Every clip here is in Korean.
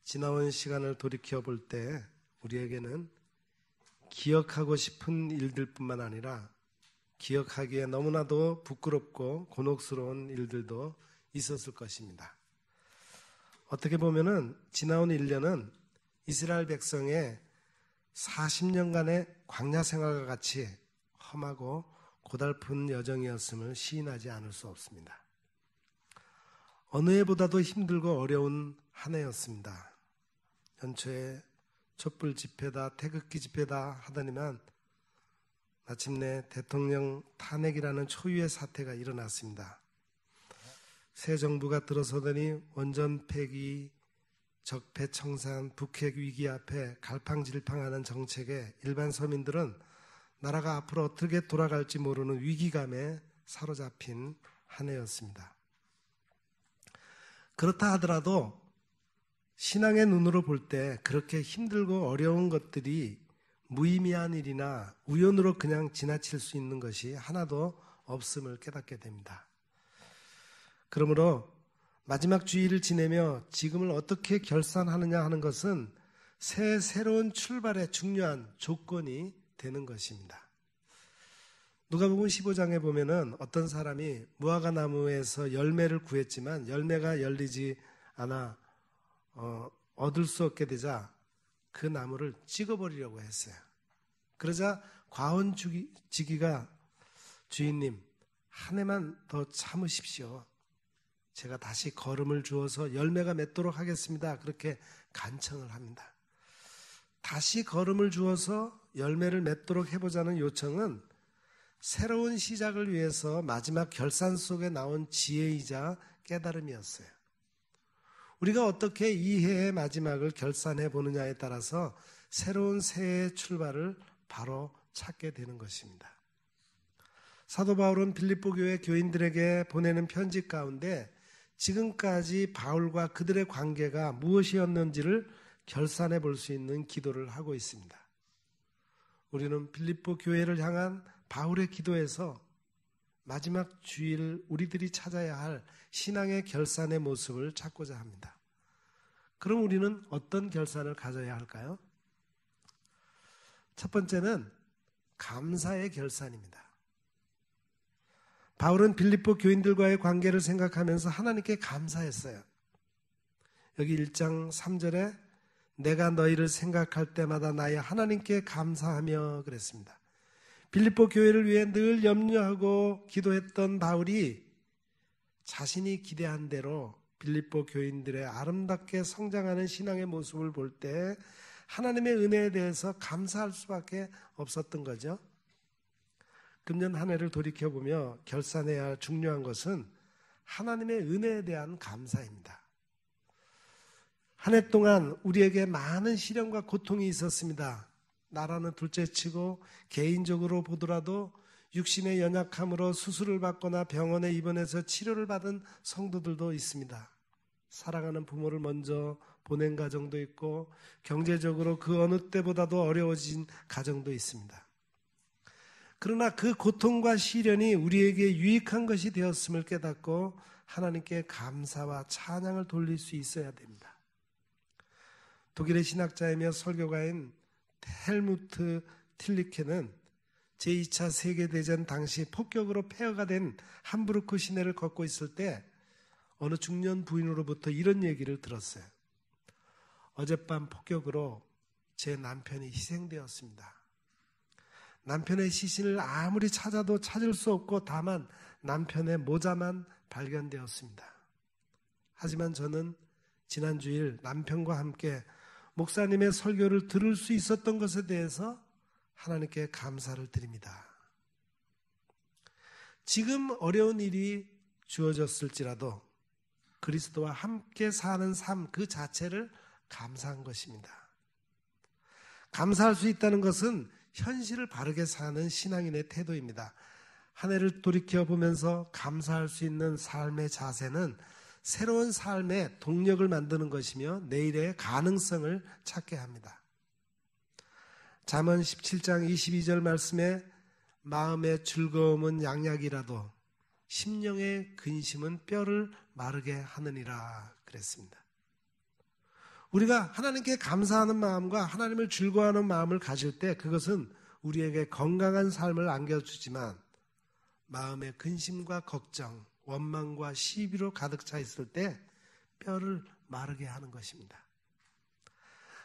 지나온 시간을 돌이켜 볼 때 우리에게는 기억하고 싶은 일들뿐만 아니라 기억하기에 너무나도 부끄럽고 곤혹스러운 일들도 있었을 것입니다. 어떻게 보면은 지나온 1년은 이스라엘 백성의 40년간의 광야 생활과 같이 험하고 고달픈 여정이었음을 시인하지 않을 수 없습니다. 어느 해보다도 힘들고 어려운 한 해였습니다. 연초에 촛불 집회다, 태극기 집회다 하더니만 마침내 대통령 탄핵이라는 초유의 사태가 일어났습니다. 새 정부가 들어서더니 원전 폐기, 적폐 청산, 북핵 위기 앞에 갈팡질팡하는 정책에 일반 서민들은 나라가 앞으로 어떻게 돌아갈지 모르는 위기감에 사로잡힌 한 해였습니다. 그렇다 하더라도 신앙의 눈으로 볼 때 그렇게 힘들고 어려운 것들이 무의미한 일이나 우연으로 그냥 지나칠 수 있는 것이 하나도 없음을 깨닫게 됩니다. 그러므로 마지막 주일을 지내며 지금을 어떻게 결산하느냐 하는 것은 새로운 출발의 중요한 조건이 되는 것입니다. 누가복음 15장에 보면은 어떤 사람이 무화과 나무에서 열매를 구했지만 열매가 열리지 않아 얻을 수 없게 되자 그 나무를 찍어버리려고 했어요. 그러자 과원지기가 주인님 한 해만 더 참으십시오. 제가 다시 거름을 주어서 열매가 맺도록 하겠습니다. 그렇게 간청을 합니다. 다시 거름을 주어서 열매를 맺도록 해보자는 요청은 새로운 시작을 위해서 마지막 결산 속에 나온 지혜이자 깨달음이었어요. 우리가 어떻게 이 해의 마지막을 결산해 보느냐에 따라서 새로운 새해의 출발을 바로 찾게 되는 것입니다. 사도 바울은 빌립보 교회 교인들에게 보내는 편지 가운데 지금까지 바울과 그들의 관계가 무엇이었는지를 결산해 볼 수 있는 기도를 하고 있습니다. 우리는 빌립보 교회를 향한 바울의 기도에서 마지막 주일 우리들이 찾아야 할 신앙의 결산의 모습을 찾고자 합니다. 그럼 우리는 어떤 결산을 가져야 할까요? 첫 번째는 감사의 결산입니다. 바울은 빌립보 교인들과의 관계를 생각하면서 하나님께 감사했어요. 여기 1장 3절에 내가 너희를 생각할 때마다 나의 하나님께 감사하며 그랬습니다. 빌립보 교회를 위해 늘 염려하고 기도했던 바울이 자신이 기대한 대로 빌립보 교인들의 아름답게 성장하는 신앙의 모습을 볼 때 하나님의 은혜에 대해서 감사할 수밖에 없었던 거죠. 금년 한 해를 돌이켜보며 결산해야 할 중요한 것은 하나님의 은혜에 대한 감사입니다. 한 해 동안 우리에게 많은 시련과 고통이 있었습니다. 나라는 둘째치고 개인적으로 보더라도 육신의 연약함으로 수술을 받거나 병원에 입원해서 치료를 받은 성도들도 있습니다. 사랑하는 부모를 먼저 보낸 가정도 있고 경제적으로 그 어느 때보다도 어려워진 가정도 있습니다. 그러나 그 고통과 시련이 우리에게 유익한 것이 되었음을 깨닫고 하나님께 감사와 찬양을 돌릴 수 있어야 됩니다. 독일의 신학자이며 설교가인 헬무트 틸리케는 제2차 세계대전 당시 폭격으로 폐허가 된 함부르크 시내를 걷고 있을 때 어느 중년 부인으로부터 이런 얘기를 들었어요. 어젯밤 폭격으로 제 남편이 희생되었습니다. 남편의 시신을 아무리 찾아도 찾을 수 없고 다만 남편의 모자만 발견되었습니다. 하지만 저는 지난 주일 남편과 함께 목사님의 설교를 들을 수 있었던 것에 대해서 하나님께 감사를 드립니다. 지금 어려운 일이 주어졌을지라도 그리스도와 함께 사는 삶 그 자체를 감사한 것입니다. 감사할 수 있다는 것은 현실을 바르게 사는 신앙인의 태도입니다. 한 해를 돌이켜보면서 감사할 수 있는 삶의 자세는 새로운 삶의 동력을 만드는 것이며 내일의 가능성을 찾게 합니다. 잠언 17장 22절 말씀에 마음의 즐거움은 양약이라도 심령의 근심은 뼈를 마르게 하느니라 그랬습니다. 우리가 하나님께 감사하는 마음과 하나님을 즐거워하는 마음을 가질 때 그것은 우리에게 건강한 삶을 안겨주지만 마음의 근심과 걱정, 원망과 시비로 가득 차 있을 때 뼈를 마르게 하는 것입니다.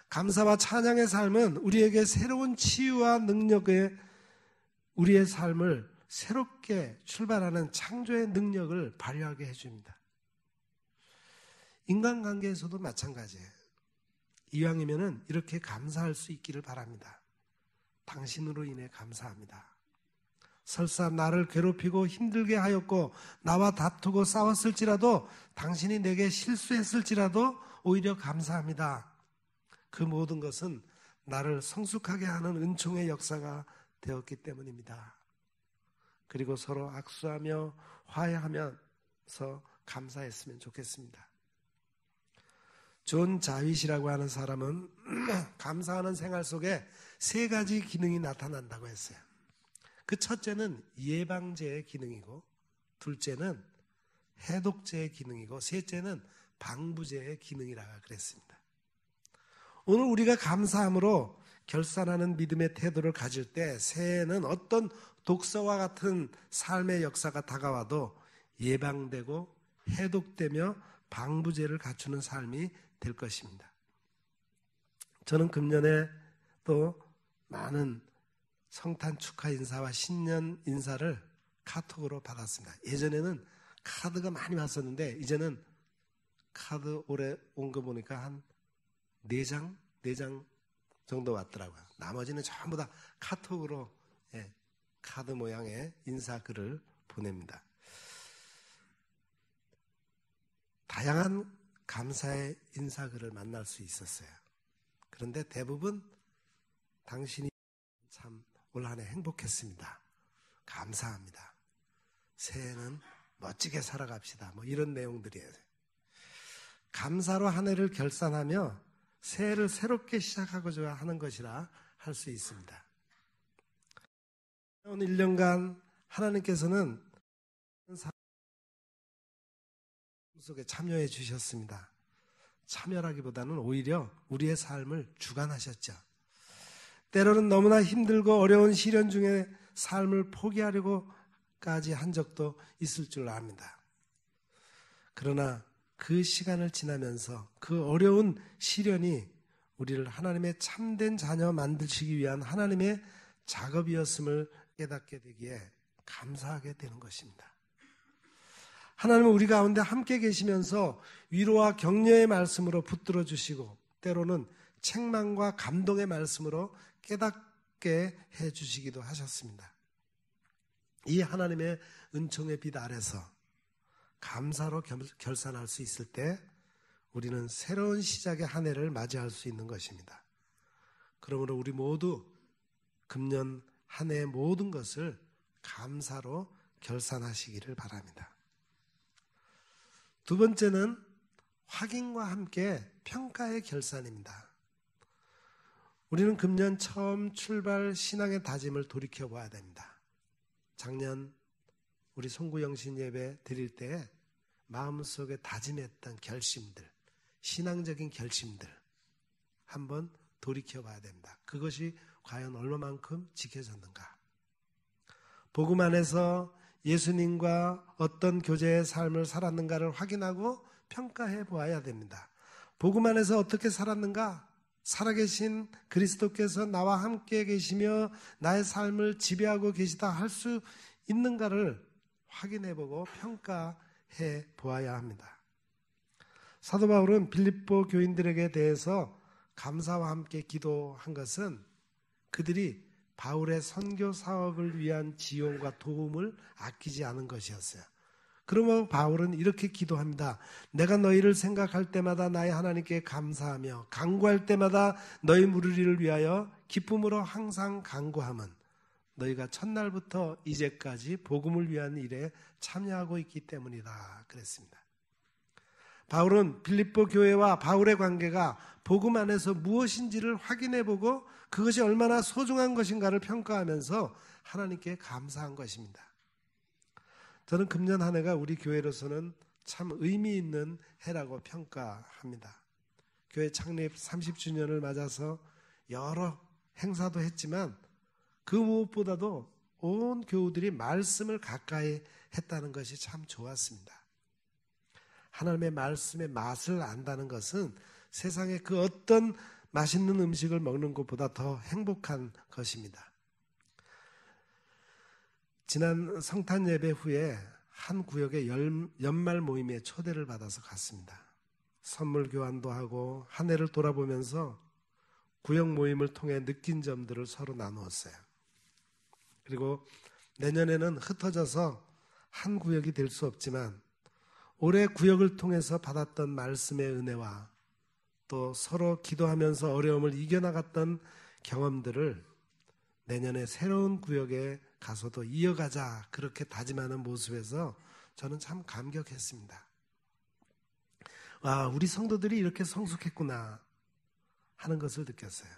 감사와 찬양의 삶은 우리에게 새로운 치유와 능력의 우리의 삶을 새롭게 출발하는 창조의 능력을 발휘하게 해줍니다. 인간관계에서도 마찬가지예요. 이왕이면 이렇게 감사할 수 있기를 바랍니다. 당신으로 인해 감사합니다. 설사 나를 괴롭히고 힘들게 하였고 나와 다투고 싸웠을지라도 당신이 내게 실수했을지라도 오히려 감사합니다. 그 모든 것은 나를 성숙하게 하는 은총의 역사가 되었기 때문입니다. 그리고 서로 악수하며 화해하면서 감사했으면 좋겠습니다. 존 자윗이라고 하는 사람은 감사하는 생활 속에 3가지 기능이 나타난다고 했어요. 그 첫째는 예방제의 기능이고, 둘째는 해독제의 기능이고, 셋째는 방부제의 기능이라고 그랬습니다. 오늘 우리가 감사함으로 결산하는 믿음의 태도를 가질 때 새해에는 어떤 독서와 같은 삶의 역사가 다가와도 예방되고 해독되며 방부제를 갖추는 삶이 될 것입니다. 저는 금년에 또 많은 성탄 축하 인사와 신년 인사를 카톡으로 받았습니다. 예전에는 카드가 많이 왔었는데 이제는 카드 올해 온 거 보니까 한 4장 정도 왔더라고요. 나머지는 전부 다 카톡으로 카드 모양의 인사글을 보냅니다. 다양한 감사의 인사글을 만날 수 있었어요. 그런데 대부분 당신이 참 올 한 해 행복했습니다. 감사합니다. 새해는 멋지게 살아갑시다. 뭐 이런 내용들이에요. 감사로 한 해를 결산하며 새해를 새롭게 시작하고자 하는 것이라 할 수 있습니다. 오늘 1년간 하나님께서는 삶 속에 참여해 주셨습니다. 참여라기보다는 오히려 우리의 삶을 주관하셨죠. 때로는 너무나 힘들고 어려운 시련 중에 삶을 포기하려고까지 한 적도 있을 줄 압니다. 그러나 그 시간을 지나면서 그 어려운 시련이 우리를 하나님의 참된 자녀 만드시기 위한 하나님의 작업이었음을 깨닫게 되기에 감사하게 되는 것입니다. 하나님은 우리 가운데 함께 계시면서 위로와 격려의 말씀으로 붙들어 주시고 때로는 책망과 감동의 말씀으로 깨닫게 해주시기도 하셨습니다. 이 하나님의 은총의 빛 아래서 감사로 결산할 수 있을 때 우리는 새로운 시작의 한 해를 맞이할 수 있는 것입니다. 그러므로 우리 모두 금년 한 해의 모든 것을 감사로 결산하시기를 바랍니다. 두 번째는 확인과 함께 평가의 결산입니다. 우리는 금년 처음 출발 신앙의 다짐을 돌이켜봐야 됩니다. 작년 우리 송구영신 예배 드릴 때 마음속에 다짐했던 결심들, 신앙적인 결심들 한번 돌이켜봐야 됩니다. 그것이 과연 얼마만큼 지켜졌는가? 복음 안에서 예수님과 어떤 교제의 삶을 살았는가를 확인하고 평가해 보아야 됩니다. 복음 안에서 어떻게 살았는가? 살아계신 그리스도께서 나와 함께 계시며 나의 삶을 지배하고 계시다 할 수 있는가를 확인해보고 평가해 보아야 합니다. 사도 바울은 빌립보 교인들에게 대해서 감사와 함께 기도한 것은 그들이 바울의 선교 사업을 위한 지원과 도움을 아끼지 않은 것이었어요. 그러면 바울은 이렇게 기도합니다. 내가 너희를 생각할 때마다 나의 하나님께 감사하며 간구할 때마다 너희 무리를 위하여 기쁨으로 항상 간구함은 너희가 첫날부터 이제까지 복음을 위한 일에 참여하고 있기 때문이다 그랬습니다. 바울은 빌립보 교회와 바울의 관계가 복음 안에서 무엇인지를 확인해보고 그것이 얼마나 소중한 것인가를 평가하면서 하나님께 감사한 것입니다. 저는 금년 한 해가 우리 교회로서는 참 의미 있는 해라고 평가합니다. 교회 창립 30주년을 맞아서 여러 행사도 했지만 그 무엇보다도 온 교우들이 말씀을 가까이 했다는 것이 참 좋았습니다. 하나님의 말씀의 맛을 안다는 것은 세상의 그 어떤 맛있는 음식을 먹는 것보다 더 행복한 것입니다. 지난 성탄 예배 후에 한 구역의 연말 모임에 초대를 받아서 갔습니다. 선물 교환도 하고 한 해를 돌아보면서 구역 모임을 통해 느낀 점들을 서로 나누었어요. 그리고 내년에는 흩어져서 한 구역이 될 수 없지만 올해 구역을 통해서 받았던 말씀의 은혜와 또 서로 기도하면서 어려움을 이겨나갔던 경험들을 내년에 새로운 구역에 가서도 이어가자 그렇게 다짐하는 모습에서 저는 참 감격했습니다. 와, 우리 성도들이 이렇게 성숙했구나 하는 것을 느꼈어요.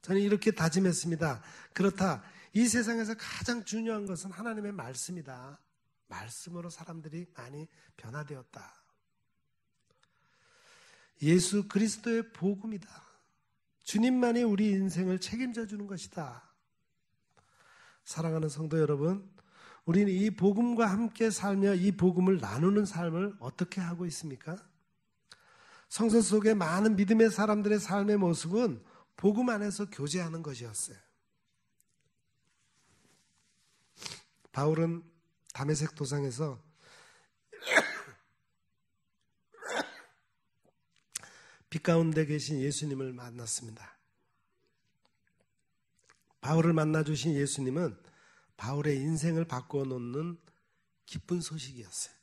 저는 이렇게 다짐했습니다. 그렇다. 이 세상에서 가장 중요한 것은 하나님의 말씀이다. 말씀으로 사람들이 많이 변화되었다. 예수 그리스도의 복음이다. 주님만이 우리 인생을 책임져 주는 것이다. 사랑하는 성도 여러분, 우리는 이 복음과 함께 살며 이 복음을 나누는 삶을 어떻게 하고 있습니까? 성서 속에 많은 믿음의 사람들의 삶의 모습은 복음 안에서 교제하는 것이었어요. 바울은 다메섹 도상에서 빛 가운데 계신 예수님을 만났습니다. 바울을 만나주신 예수님은 바울의 인생을 바꾸어 놓는 기쁜 소식이었어요.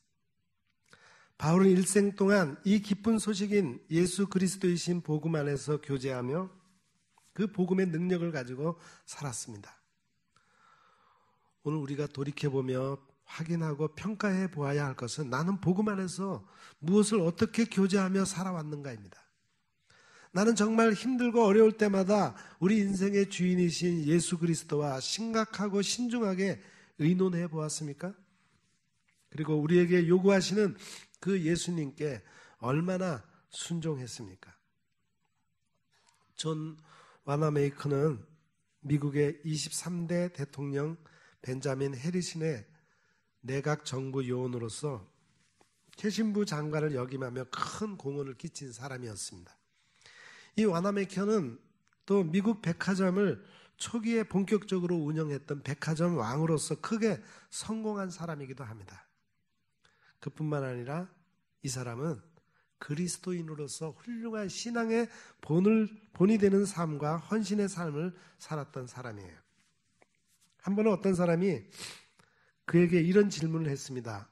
바울은 일생 동안 이 기쁜 소식인 예수 그리스도이신 복음 안에서 교제하며 그 복음의 능력을 가지고 살았습니다. 오늘 우리가 돌이켜보며 확인하고 평가해 보아야 할 것은 나는 복음 안에서 무엇을 어떻게 교제하며 살아왔는가입니다. 나는 정말 힘들고 어려울 때마다 우리 인생의 주인이신 예수 그리스도와 심각하고 신중하게 의논해 보았습니까? 그리고 우리에게 요구하시는 그 예수님께 얼마나 순종했습니까? 존 와나메이커는 미국의 23대 대통령 벤자민 해리슨의 내각 정부 요원으로서 최신부 장관을 역임하며 큰 공헌을 끼친 사람이었습니다. 이 와나메이커는 또 미국 백화점을 초기에 본격적으로 운영했던 백화점 왕으로서 크게 성공한 사람이기도 합니다. 그뿐만 아니라 이 사람은 그리스도인으로서 훌륭한 신앙의 본이 되는 삶과 헌신의 삶을 살았던 사람이에요. 한 번은 어떤 사람이 그에게 이런 질문을 했습니다.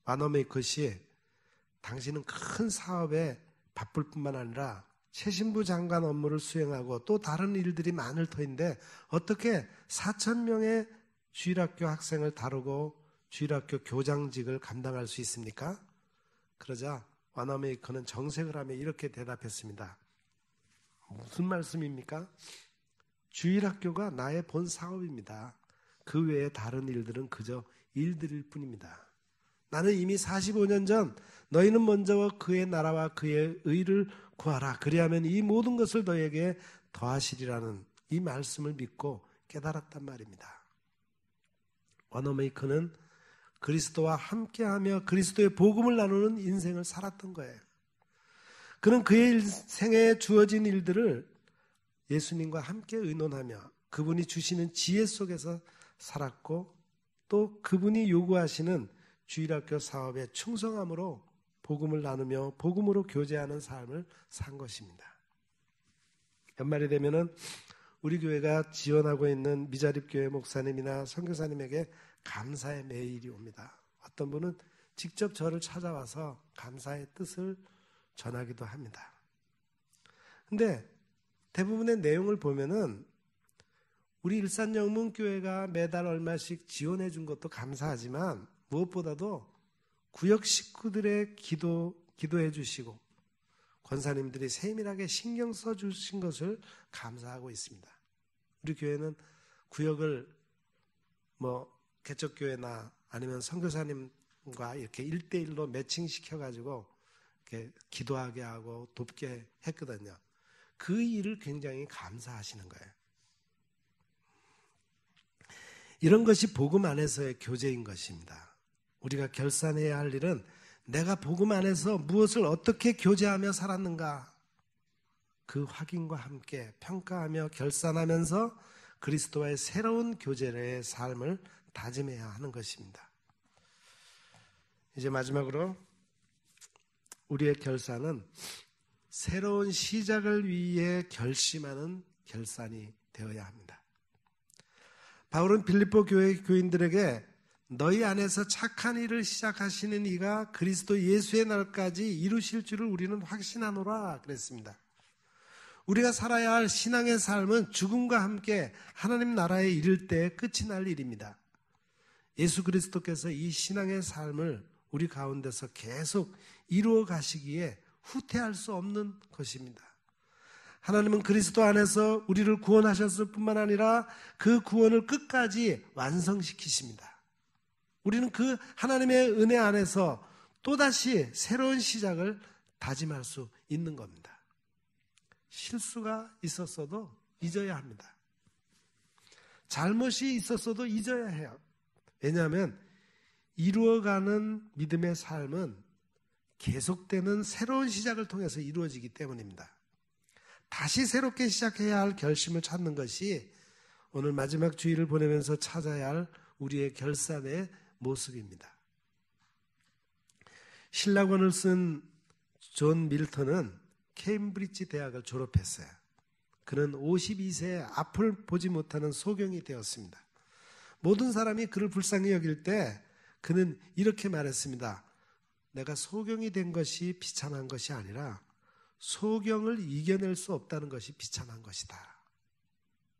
와나메이커 씨, 당신은 큰 사업에 바쁠 뿐만 아니라 최신부 장관 업무를 수행하고 또 다른 일들이 많을 터인데 어떻게 4,000명의 주일학교 학생을 다루고 주일학교 교장직을 감당할 수 있습니까? 그러자 와나메이커는 정색을 하며 이렇게 대답했습니다. 무슨 말씀입니까? 주일학교가 나의 본 사업입니다. 그 외에 다른 일들은 그저 일들일 뿐입니다. 나는 이미 45년 전 너희는 먼저 그의 나라와 그의 의를 구하라. 그리하면 이 모든 것을 너에게 더하시리라는 이 말씀을 믿고 깨달았단 말입니다. 와나메이커는 그리스도와 함께하며 그리스도의 복음을 나누는 인생을 살았던 거예요. 그는 그의 인생에 주어진 일들을 예수님과 함께 의논하며 그분이 주시는 지혜 속에서 살았고 또 그분이 요구하시는 주일학교 사업에 충성함으로 복음을 나누며 복음으로 교제하는 삶을 산 것입니다. 연말이 되면은 우리 교회가 지원하고 있는 미자립교회 목사님이나 선교사님에게 감사의 메일이 옵니다. 어떤 분은 직접 저를 찾아와서 감사의 뜻을 전하기도 합니다. 근데 대부분의 내용을 보면은 우리 일산영문교회가 매달 얼마씩 지원해 준 것도 감사하지만 무엇보다도 구역 식구들의 기도해 주시고 권사님들이 세밀하게 신경 써 주신 것을 감사하고 있습니다. 우리 교회는 구역을 개척교회나 아니면 선교사님과 이렇게 1대1로 매칭시켜가지고 이렇게 기도하게 하고 돕게 했거든요. 그 일을 굉장히 감사하시는 거예요. 이런 것이 복음 안에서의 교제인 것입니다. 우리가 결산해야 할 일은 내가 복음 안에서 무엇을 어떻게 교제하며 살았는가, 그 확인과 함께 평가하며 결산하면서 그리스도와의 새로운 교제의 삶을 다짐해야 하는 것입니다. 이제 마지막으로 우리의 결산은 새로운 시작을 위해 결심하는 결산이 되어야 합니다. 바울은 빌립보 교회 교인들에게 너희 안에서 착한 일을 시작하시는 이가 그리스도 예수의 날까지 이루실 줄을 우리는 확신하노라 그랬습니다. 우리가 살아야 할 신앙의 삶은 죽음과 함께 하나님 나라에 이를 때 끝이 날 일입니다. 예수 그리스도께서 이 신앙의 삶을 우리 가운데서 계속 이루어 가시기에 후퇴할 수 없는 것입니다. 하나님은 그리스도 안에서 우리를 구원하셨을 뿐만 아니라 그 구원을 끝까지 완성시키십니다. 우리는 그 하나님의 은혜 안에서 또다시 새로운 시작을 다짐할 수 있는 겁니다. 실수가 있었어도 잊어야 합니다. 잘못이 있었어도 잊어야 해요. 왜냐하면 이루어가는 믿음의 삶은 계속되는 새로운 시작을 통해서 이루어지기 때문입니다. 다시 새롭게 시작해야 할 결심을 찾는 것이 오늘 마지막 주일을 보내면서 찾아야 할 우리의 결산의 모습입니다. 신라권을 쓴 존 밀턴은 케임브리지 대학을 졸업했어요. 그는 52세에 앞을 보지 못하는 소경이 되었습니다. 모든 사람이 그를 불쌍히 여길 때 그는 이렇게 말했습니다. 내가 소경이 된 것이 비참한 것이 아니라 소경을 이겨낼 수 없다는 것이 비참한 것이다.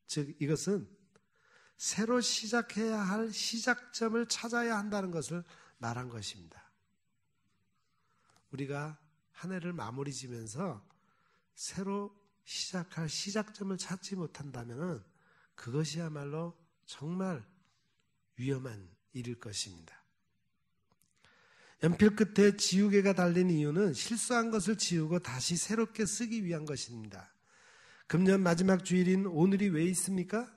즉 이것은 새로 시작해야 할 시작점을 찾아야 한다는 것을 말한 것입니다. 우리가 한 해를 마무리 지면서 새로 시작할 시작점을 찾지 못한다면 그것이야말로 정말 위험한 일일 것입니다. 연필 끝에 지우개가 달린 이유는 실수한 것을 지우고 다시 새롭게 쓰기 위한 것입니다. 금년 마지막 주일인 오늘이 왜 있습니까?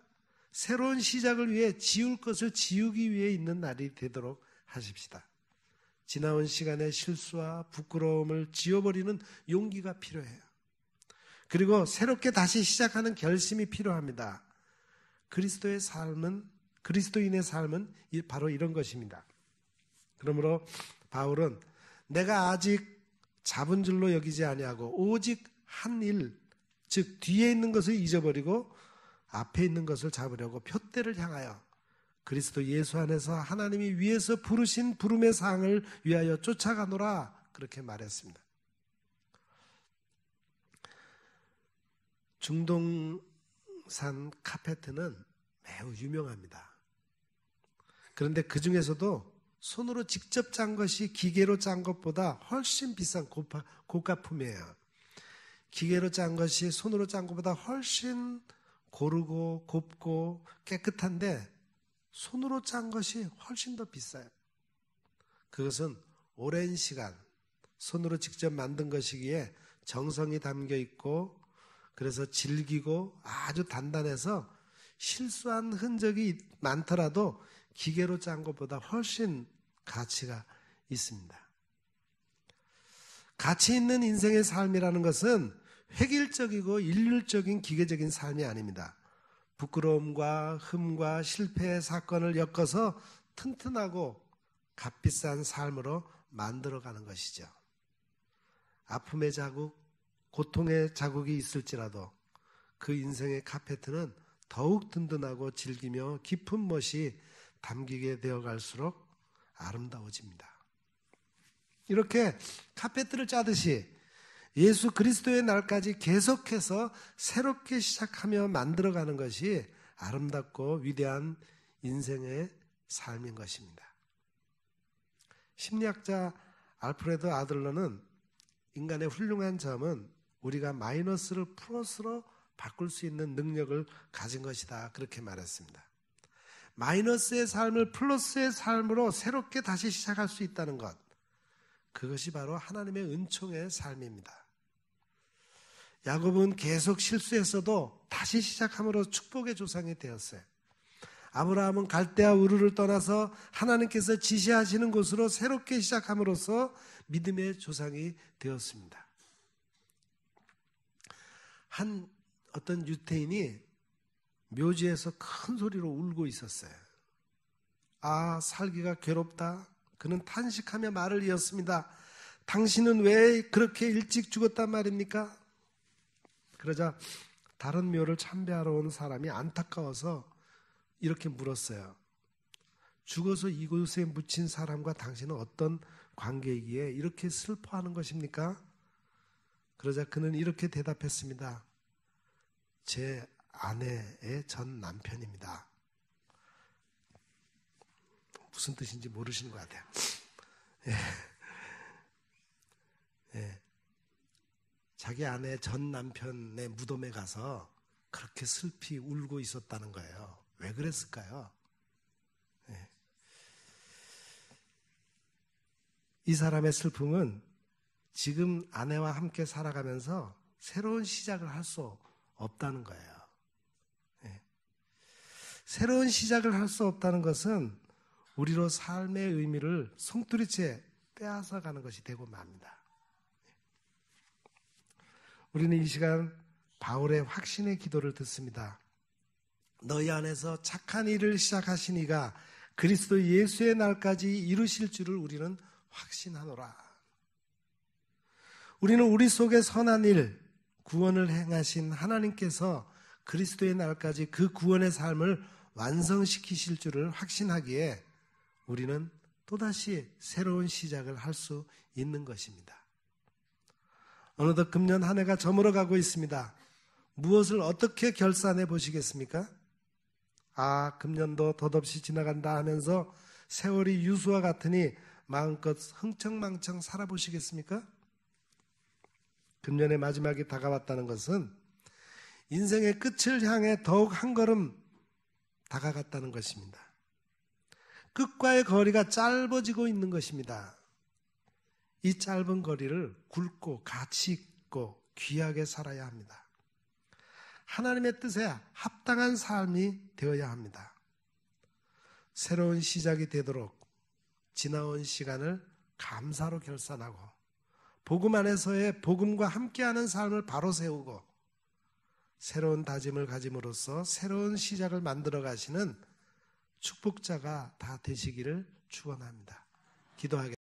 새로운 시작을 위해 지울 것을 지우기 위해 있는 날이 되도록 하십시다. 지나온 시간의 실수와 부끄러움을 지워버리는 용기가 필요해요. 그리고 새롭게 다시 시작하는 결심이 필요합니다. 그리스도인의 삶은 바로 이런 것입니다. 그러므로 바울은 내가 아직 잡은 줄로 여기지 아니하고 오직 한 일, 즉 뒤에 있는 것을 잊어버리고 앞에 있는 것을 잡으려고 표대를 향하여 그리스도 예수 안에서 하나님이 위에서 부르신 부름의 상을 위하여 쫓아가노라 그렇게 말했습니다. 중동산 카페트는 매우 유명합니다. 그런데 그 중에서도 손으로 직접 짠 것이 기계로 짠 것보다 훨씬 비싼 고가품이에요. 기계로 짠 것이 손으로 짠 것보다 훨씬 고르고 곱고 깨끗한데 손으로 짠 것이 훨씬 더 비싸요. 그것은 오랜 시간 손으로 직접 만든 것이기에 정성이 담겨 있고 그래서 질기고 아주 단단해서 실수한 흔적이 많더라도 기계로 짠 것보다 훨씬 가치가 있습니다. 가치 있는 인생의 삶이라는 것은 획일적이고 일률적인 기계적인 삶이 아닙니다. 부끄러움과 흠과 실패의 사건을 엮어서 튼튼하고 값비싼 삶으로 만들어가는 것이죠. 아픔의 자국, 고통의 자국이 있을지라도 그 인생의 카페트는 더욱 든든하고 질기며 깊은 멋이 담기게 되어갈수록 아름다워집니다. 이렇게 카페트를 짜듯이 예수 그리스도의 날까지 계속해서 새롭게 시작하며 만들어가는 것이 아름답고 위대한 인생의 삶인 것입니다. 심리학자 알프레드 아들러는 인간의 훌륭한 점은 우리가 마이너스를 플러스로 바꿀 수 있는 능력을 가진 것이다 그렇게 말했습니다. 마이너스의 삶을 플러스의 삶으로 새롭게 다시 시작할 수 있다는 것, 그것이 바로 하나님의 은총의 삶입니다. 야곱은 계속 실수했어도 다시 시작함으로 축복의 조상이 되었어요. 아브라함은 갈대아 우르를 떠나서 하나님께서 지시하시는 곳으로 새롭게 시작함으로써 믿음의 조상이 되었습니다. 한 어떤 유태인이 묘지에서 큰 소리로 울고 있었어요. 아, 살기가 괴롭다. 그는 탄식하며 말을 이었습니다. 당신은 왜 그렇게 일찍 죽었단 말입니까? 그러자 다른 묘를 참배하러 온 사람이 안타까워서 이렇게 물었어요. 죽어서 이곳에 묻힌 사람과 당신은 어떤 관계이기에 이렇게 슬퍼하는 것입니까? 그러자 그는 이렇게 대답했습니다. 제 아내의 전 남편입니다. 무슨 뜻인지 모르시는 것 같아요. 예. 예. 자기 아내 전 남편의 무덤에 가서 그렇게 슬피 울고 있었다는 거예요. 왜 그랬을까요? 예. 이 사람의 슬픔은 지금 아내와 함께 살아가면서 새로운 시작을 할 수 없다는 거예요. 예. 새로운 시작을 할 수 없다는 것은 우리로 삶의 의미를 송두리째 빼앗아가는 것이 되고 맙니다. 우리는 이 시간 바울의 확신의 기도를 듣습니다. 너희 안에서 착한 일을 시작하신 이가 그리스도 예수의 날까지 이루실 줄을 우리는 확신하노라. 우리는 우리 속에 선한 일, 구원을 행하신 하나님께서 그리스도의 날까지 그 구원의 삶을 완성시키실 줄을 확신하기에 우리는 또다시 새로운 시작을 할 수 있는 것입니다. 어느덧 금년 한 해가 저물어가고 있습니다. 무엇을 어떻게 결산해 보시겠습니까? 아, 금년도 덧없이 지나간다 하면서 세월이 유수와 같으니 마음껏 흥청망청 살아보시겠습니까? 금년의 마지막이 다가왔다는 것은 인생의 끝을 향해 더욱 한 걸음 다가갔다는 것입니다. 끝과의 거리가 짧아지고 있는 것입니다. 이 짧은 거리를 굵고 가치 있고 귀하게 살아야 합니다. 하나님의 뜻에 합당한 삶이 되어야 합니다. 새로운 시작이 되도록 지나온 시간을 감사로 결산하고 복음 안에서의 복음과 함께하는 삶을 바로 세우고 새로운 다짐을 가짐으로써 새로운 시작을 만들어 가시는 축복자가 다 되시기를 축원합니다. 기도하겠습니다.